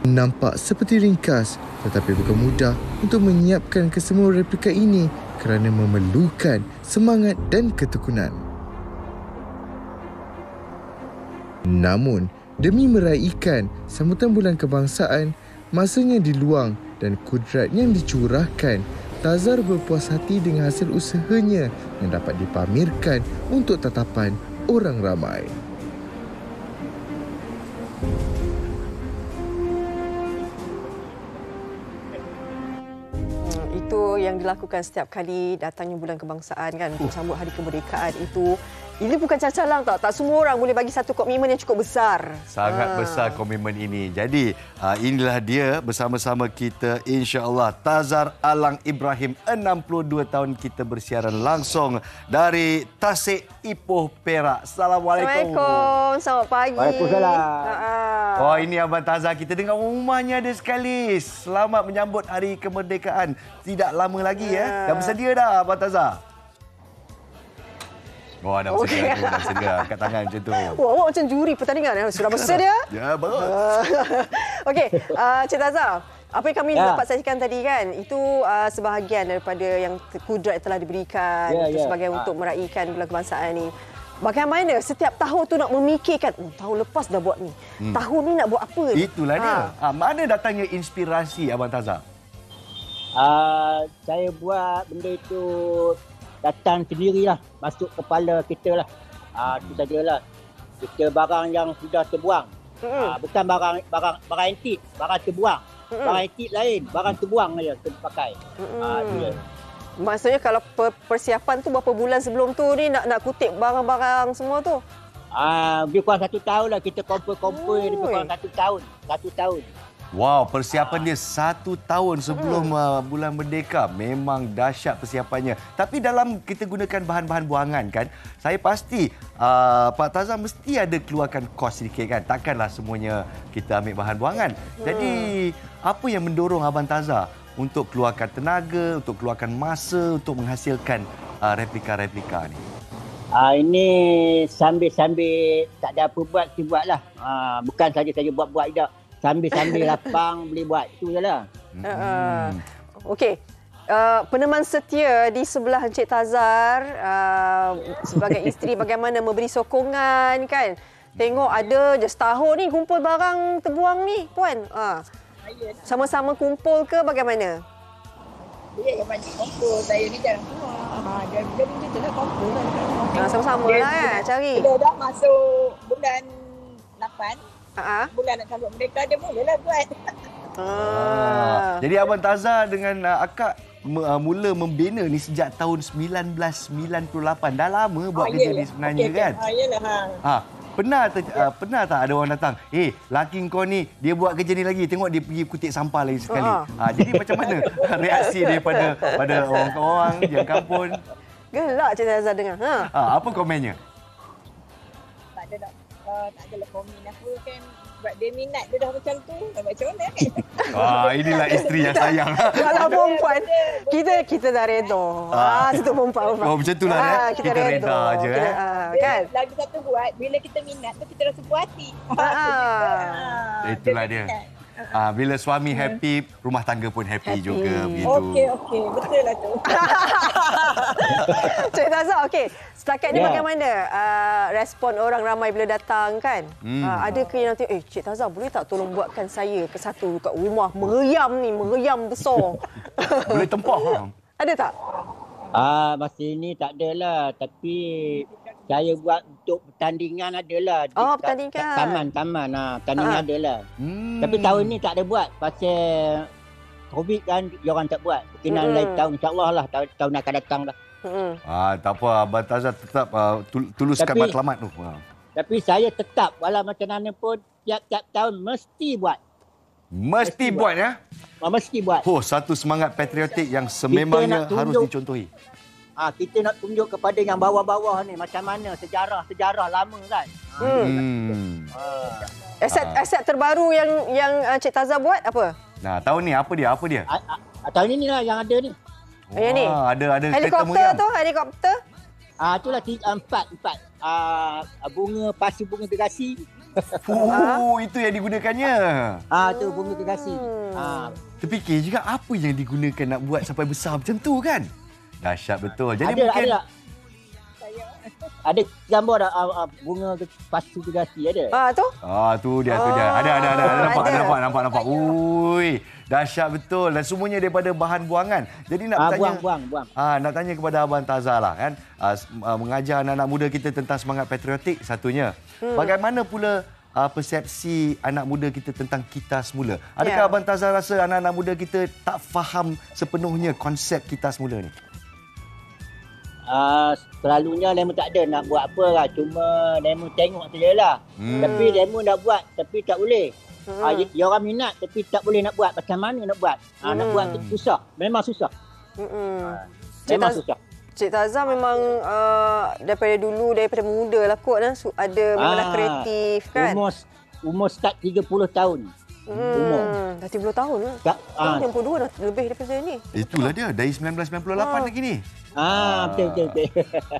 Nampak seperti ringkas, tetapi bukan mudah untuk menyiapkan kesemua replika ini kerana memerlukan semangat dan ketekunan. Namun, demi meraihkan sambutan bulan kebangsaan, masanya diluang dan kudrat yang dicurahkan, Tazar berpuas hati dengan hasil usahanya yang dapat dipamerkan untuk tatapan orang ramai. Itu yang dilakukan setiap kali datangnya bulan kebangsaan kan untuk sambut hari kemerdekaan itu. Ini bukan cacalang tau. Tak semua orang boleh bagi satu komitmen yang cukup besar. Sangat besar komitmen ini. Jadi inilah dia bersama-sama kita insya-Allah Tazar Alang Ibrahim 62 tahun kita bersiaran langsung dari Tasik Ipoh Perak. Assalamualaikum. Assalamualaikum. Selamat pagi. Waalaikumsalam. Oh ini Abang Tazar, kita dengar rumahnya ada sekali. Selamat menyambut hari kemerdekaan. Tidak lama lagi ya. Dah bersedia dah Abang Tazar? Oh, dah bersedia. Dah bersedia. Angkat tangan macam tu. Wah, awak macam juri pertandingan. Sudah bersedia? Ya, bagus. Okey, Cik Tazar. Apa yang kami dapat saksikan tadi kan, itu sebahagian daripada yang kudrat telah diberikan sebagai untuk meraihkan bulan kebangsaan ni. Bagaimana setiap tahun tu nak memikirkan, tahun lepas dah buat ni. Tahun ni nak buat apa ni? Itulah dia. Mana datangnya inspirasi Abang Tazar? Saya buat benda itu datang sendirilah, masuk kepala kita lah. Itu sajalah. Kita barang yang sudah terbuang. Bukan barang antik, barang terbuang. Barang antik lain, barang terbuang saja kita pakai. Maksudnya kalau persiapan tu berapa bulan sebelum tu ni nak kutip barang-barang semua tu? Lebih kurang 1 tahun lah kita kumpul-kumpul, lebih kurang 1 tahun. 1 tahun. Wow, persiapan dia 1 tahun sebelum bulan Merdeka. Memang dahsyat persiapannya. Tapi dalam kita gunakan bahan-bahan buangan kan, saya pasti Pak Tazar mesti ada keluarkan kos sedikit kan. Takkanlah semuanya kita ambil bahan buangan. Jadi, apa yang mendorong Abang Tazar untuk keluarkan tenaga, untuk keluarkan masa untuk menghasilkan replika-replika ni? Ini sambil-sambil tak ada apa buat, kita buatlah. Bukan saja-saja buat-buat tidak. Sambil-sambil lapang boleh buat. Itu je lah. Okey. Peneman setia di sebelah Encik Tazar sebagai isteri bagaimana memberi sokongan kan. Tengok ada je setahun ni kumpul barang terbuang ni puan. Sama-sama kumpul ke bagaimana? Dia yang banyak kumpul. Saya ni jarang keluar. Jadi macam lah kumpul lah. Sama-sama lah cari. Bila dah masuk bulan 8. Bulan nak sambut Merdeka, dia mulalah buat. Jadi Abang Tazar dengan Akak mula membina ni sejak tahun 1998. Dah lama buat kerja ni sebenarnya kan? Pernah tak ada orang datang, laki kau ni, dia buat kerja ni lagi, tengok dia pergi kutip sampah lagi sekali. Jadi macam mana reaksi daripada orang-orang yang kampung? Gelak Cik Tazar dengar. Apa komennya? Tak adalah komen apa kan. Sebab dia minat dia dah macam tu. Macam mana kan? Inilah isteri yang sayang. Kalau perempuan, kita dah reda. Situ perempuan. Macam itulah kita reda je. Kan? Lagi satu buat, bila kita minat tu kita rasa puas hati. Itulah dia. Bila suami happy, rumah tangga pun happy juga. Okey. Betul lah tu. Cik Tazar, okey. Setakat ni bagaimana respon orang ramai bila datang kan? Ada ke yang nanti, Cik Tazar boleh tak tolong buatkan saya ke satu kat rumah meriam besar. Boleh tempah. Ada tak? Masa ini tak adalah. Tapi saya buat untuk pertandingan adalah. Pertandingan. Taman. Pertandingan adalah. Tapi tahun ni tak ada buat. Pasal COVID kan, diorang tak buat. Mungkin lain tahun, insyaAllah lah. Tahun akan datang lah. Tak apa, Abang Tazar tetap tuluskan matlamat tu. Tapi saya tetap, walau macam mana pun, tiap-tiap tahun mesti buat. Mesti buat ya? Mesti buat. Satu semangat patriotik yang sememangnya harus dicontohi. Kita nak tunjuk kepada yang bawah-bawah ni macam mana sejarah lama kan. Aset terbaru yang Cik Tazar buat apa? Tahun ni apa dia? Tahun ini lah yang ada ni. Yang ni? Ada helikopter tu, helikopter? Itulah 4. Pasu bunga gerasi. Itu yang digunakannya. Tu bumi gergasi. Terfikir juga apa yang digunakan nak buat sampai besar macam tu kan? Dahsyat betul. Jadi ada gambar bunga pasu gergasi ada. Tu dia. Ada. Nampak. Ui, dahsyat betul dan semuanya daripada bahan buangan. Jadi nak bertanya buang. Nak tanya kepada Abang Tazar lah kan. Mengajar anak-anak muda kita tentang semangat patriotik satunya. Bagaimana pula persepsi anak muda kita tentang Kita Semula? Adakah Abang Tazar rasa anak-anak muda kita tak faham sepenuhnya konsep Kita Semula ni? Selalunya Lemo tak ada nak buat apa lah. Cuma Lemo tengok sajalah. Tapi Lemo nak buat tapi tak boleh. Dia orang minat tapi tak boleh nak buat. Macam mana nak buat? Nak buat tu susah. Memang susah. Memang susah. Cik Tazar memang daripada muda lah kot ada memang kreatif kan. Umur start 30 tahun. Dah 30 tahun lah. Tahun 62 dah lebih daripada ni. Itulah dia dari 1998 lagi ni. Betul.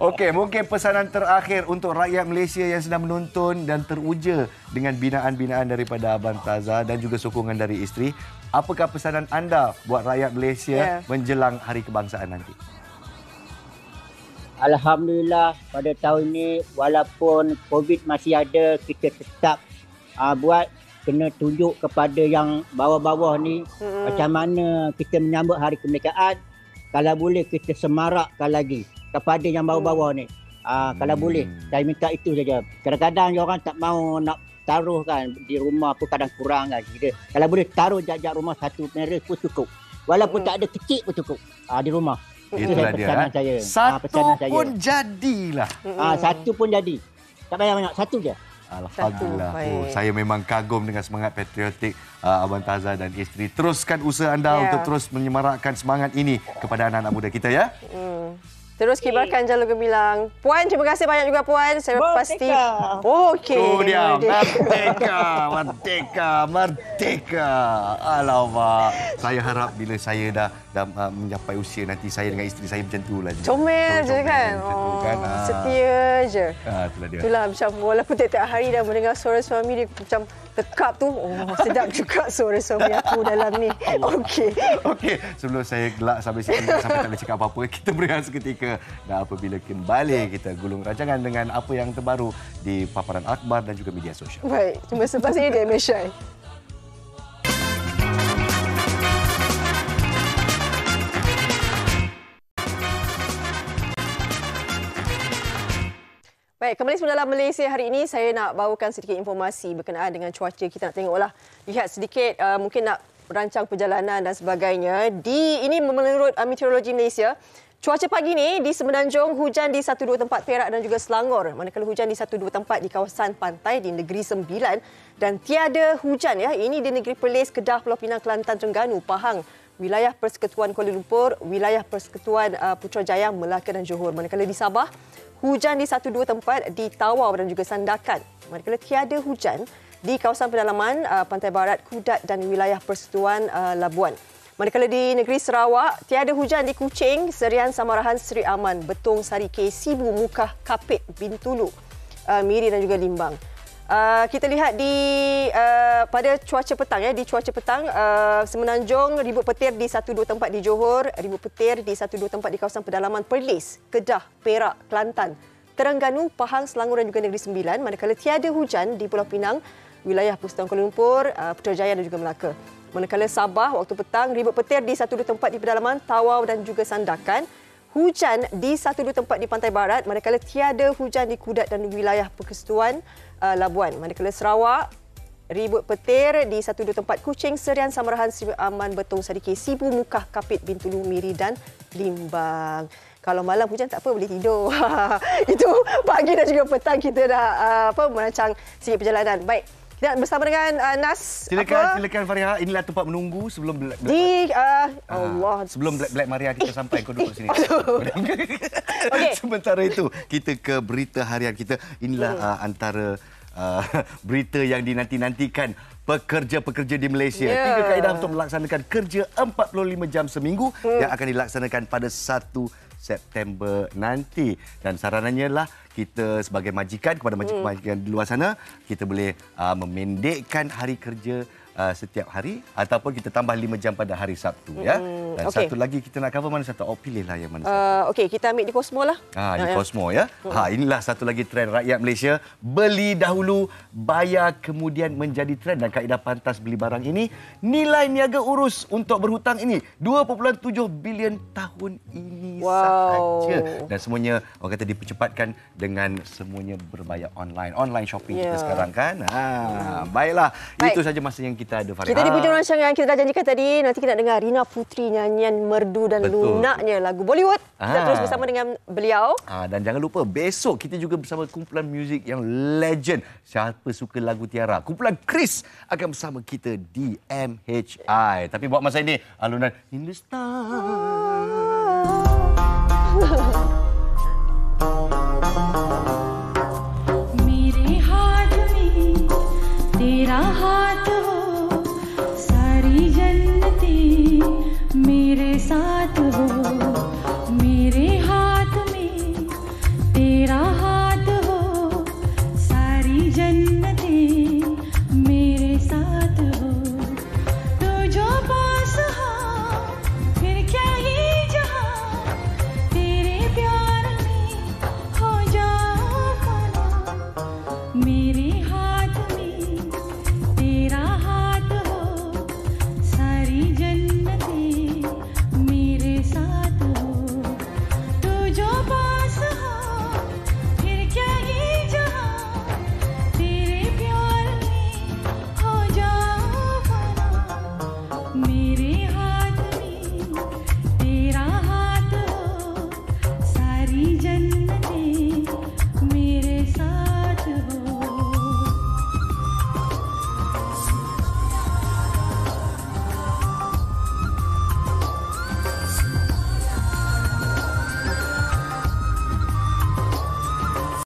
Okey, mungkin pesanan terakhir untuk rakyat Malaysia yang sedang menonton dan teruja dengan binaan-binaan daripada Abang Tazar dan juga sokongan dari isteri. Apakah pesanan anda buat rakyat Malaysia menjelang Hari Kebangsaan nanti? Alhamdulillah pada tahun ini walaupun COVID masih ada, kita tetap buat kena tunjuk kepada yang bawah-bawah ni macam mana kita menyambut Hari Kemerdekaan. Kalau boleh kita semarakkan lagi kepada yang bawah-bawah ni. Kalau boleh, saya minta itu saja. Kadang-kadang orang tak mau nak taruh kan di rumah pun kadang kurang kan. Kalau boleh taruh jajak rumah satu meres pun cukup. Walaupun tak ada kecil pun cukup di rumah. Itulah dia. Saya. Satu pun jadilah. Satu pun jadi. Tak payah banyak, satu je. Alhamdulillah. Saya memang kagum dengan semangat patriotik Abang Tazar dan isteri. Teruskan usaha anda untuk terus menyemarakkan semangat ini kepada anak-anak muda kita ya. Terus kibarkan jalur gemilang. Puan, terima kasih banyak juga Puan. Saya pasti. Okey. Tu dia. Merdeka. Alamak. Saya harap bila saya dah mencapai usia nanti saya dengan isteri saya macam tu lah. Comel je kan. Setia je. Itulah dia. Itulah macam walaupun tiap-tiap hari dah mendengar suara suami dia macam tekap tu. Sedap juga suara suami aku dalam ni. Okey. Sebelum saya gelak sampai tak boleh cakap apa-apa, kita berehat seketika. Dan apabila kembali kita gulung rancangan dengan apa yang terbaru di paparan akhbar dan juga media sosial. Baik, cuma selepas ini dia Mesyai. Baik, kembali semula dalam Malaysia hari ini saya nak bawakan sedikit informasi berkenaan dengan cuaca. Kita nak tengoklah, lihat sedikit mungkin nak rancang perjalanan dan sebagainya. Ini menurut Meteorologi Malaysia, cuaca pagi ni di Semenanjung hujan di 1-2 tempat Perak dan juga Selangor. Manakala hujan di 1-2 tempat di kawasan pantai di Negeri Sembilan dan tiada hujan ya. Ini di Negeri Perlis, Kedah, Pulau Pinang, Kelantan, Terengganu, Pahang, wilayah Persekutuan Kuala Lumpur, wilayah Persekutuan Putrajaya, Melaka dan Johor. Manakala di Sabah, hujan di 1-2 tempat di Tawau dan juga Sandakan. Manakala tiada hujan di kawasan pedalaman Pantai Barat, Kudat dan wilayah Persekutuan Labuan. Manakala di negeri Sarawak, tiada hujan di Kuching, Serian, Samarahan, Seri Aman, Betong, Sari K, Sibu, Mukah, Kapit, Bintulu, Miri dan juga Limbang. Kita lihat pada cuaca petang ya, di cuaca petang Semenanjung ribut petir di 1-2 tempat di Johor, ribut petir di 1-2 tempat di kawasan pedalaman Perlis, Kedah, Perak, Kelantan, Terengganu, Pahang, Selangor dan juga Negeri Sembilan. Manakala tiada hujan di Pulau Pinang, wilayah Persekutuan Kuala Lumpur, Putrajaya dan juga Melaka. Manakala Sabah, waktu petang, ribut petir di 1-2 tempat di pedalaman Tawau dan juga Sandakan. Hujan di 1-2 tempat di Pantai Barat, manakala tiada hujan di Kudat dan wilayah Persekutuan Labuan. Manakala Sarawak, ribut petir di 1-2 tempat Kuching, Serian, Samarahan, Seri Aman, Betong, Sadiki, Sibu, Mukah, Kapit, Bintulu, Miri dan Limbang. Kalau malam hujan tak apa, boleh tidur. Itu pagi dan juga petang kita dah merancang sedikit perjalanan. Baik. Kita bersama dengan Nas. Silakan Faria, inilah tempat menunggu sebelum sebelum Black Maria kita sampai. Kau duduk sini. Sementara itu kita ke berita harian kita. Inilah antara berita yang dinanti-nantikan pekerja-pekerja di Malaysia. 3 kaedah untuk melaksanakan kerja 45 jam seminggu yang akan dilaksanakan pada 1 September nanti. Dan saranannya lah kita sebagai majikan kepada majikan di luar sana, kita boleh memendekkan hari kerja setiap hari ataupun kita tambah 5 jam pada hari Sabtu ya. Dan satu lagi kita nak cover mana satu? Pilihlah yang mana satu. Okey, kita ambil di Cosmo lah. Di Cosmo ya. Inilah satu lagi trend rakyat Malaysia, beli dahulu, bayar kemudian menjadi trend. Dan kaedah pantas beli barang ini, nilai niaga urus untuk berhutang ini 2.7 bilion tahun ini sahaja. Dan semuanya orang kata dipercepatkan dengan semuanya berbayar online. Online shopping kita sekarang kan. Baiklah. Itu saja masa yang kita ada, Farid. Kita di hujung rancangan kita dah janjikan tadi, nanti kita nak dengar Rina Putri nyanyian merdu dan lunaknya lagu Bollywood. Kita terus bersama dengan beliau. Dan jangan lupa besok kita juga bersama kumpulan muzik yang legend. Siapa suka lagu Tiara, kumpulan Chris akan bersama kita di MHI. Tapi buat masa ini alunan Hindustan.